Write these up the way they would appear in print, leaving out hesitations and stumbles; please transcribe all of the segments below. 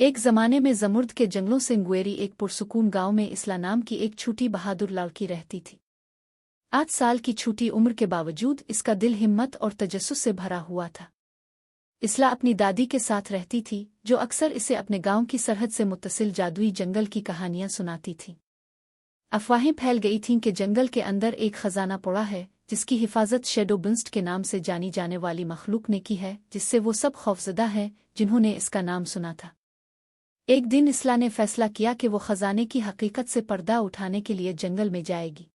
एक ज़माने में ज़मुर्द के जंगलों से गुएरी एक पुरसुकून गांव में इसला नाम की एक छोटी बहादुर लड़की रहती थी। 8 साल की छोटी उम्र के बावजूद इसका दिल हिम्मत और तजस्सुस से भरा हुआ था। इसला अपनी दादी के साथ रहती थी, जो अक्सर इसे अपने गांव की सरहद से मुत्तसिल जादुई जंगल की कहानियां सुनाती थी। अफवाहें फैल गई थीं कि जंगल के अंदर एक खजाना पड़ा है, जिसकी हिफाजत शैडो बिंस्ट के नाम से जानी जाने वाली मखलूक ने की है, जिससे वो सब खौफजदा हैं जिन्होंने इसका नाम सुना था। एक दिन इसला ने फैसला किया कि वो खजाने की हकीकत से पर्दा उठाने के लिए जंगल में जाएगी।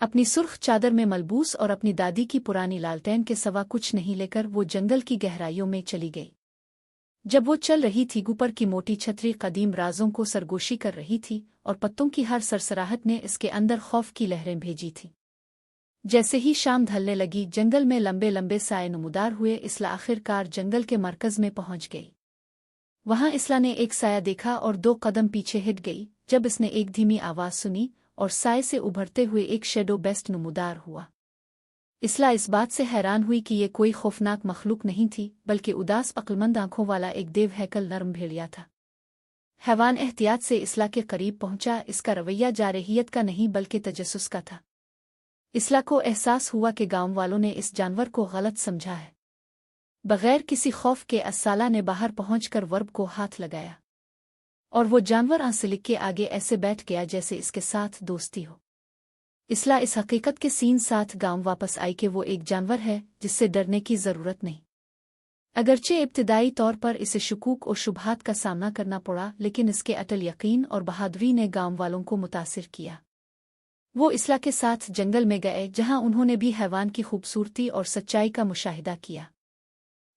अपनी सुर्ख चादर में मलबूस और अपनी दादी की पुरानी लालटेन के सवा कुछ नहीं लेकर वो जंगल की गहराइयों में चली गई। जब वो चल रही थी, ऊपर की मोटी छतरी कदीम राजों को सरगोशी कर रही थी और पत्तों की हर सरसराहट ने इसके अंदर खौफ की लहरें भेजी थीं। जैसे ही शाम ढलने लगी, जंगल में लंबे लंबे साए नमूदार हुए। इसला आखिरकार जंगल के मरकज में पहुंच गई। वहां इसला ने एक साया देखा और 2 कदम पीछे हट गई जब इसने एक धीमी आवाज सुनी और साए से उभरते हुए एक शैडो बेस्ट नमूदार हुआ। इसला इस बात से हैरान हुई कि ये कोई खौफनाक मखलूक नहीं थी, बल्कि उदास अक्लमंद आंखों वाला एक देव हैकल नरम भेड़िया था। हैवान एहतियात से इसला के करीब पहुंचा। इसका रवैया जारहियत का नहीं बल्कि तजस्सुस का था। इसला को एहसास हुआ कि गांव वालों ने इस जानवर को गलत समझा है। बगैर किसी खौफ के अस्साला ने बाहर पहुंचकर वर्ब को हाथ लगाया और वो जानवर आंसलिक के आगे ऐसे बैठ गया जैसे इसके साथ दोस्ती हो। इसला इस हकीकत के सीन साथ गांव वापस आई कि वो एक जानवर है जिससे डरने की जरूरत नहीं। अगरचे इब्तिदाई तौर पर इसे शुकूक और शुबहात का सामना करना पड़ा, लेकिन इसके अटल यकीन और बहादुरी ने गांव वालों को मुतासिर किया। वो इसला के साथ जंगल में गए, जहां उन्होंने भी हैवान की खूबसूरती और सच्चाई का मुशाहिदा किया।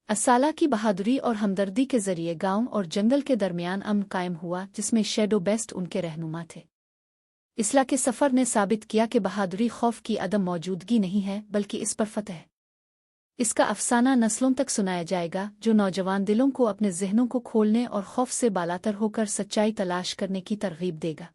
अस्साला की बहादुरी और हमदर्दी के जरिए गांव और जंगल के दरमियान अमन कायम हुआ, जिसमें शैडो बेस्ट उनके रहनुमा थे। इसला के सफ़र ने साबित किया कि बहादुरी खौफ की अदम मौजूदगी नहीं है, बल्कि इस पर फतह है। इसका अफसाना नस्लों तक सुनाया जाएगा, जो नौजवान दिलों को अपने जहनों को खोलने और खौफ से बालातर होकर सच्चाई तलाश करने की तरगीब देगा।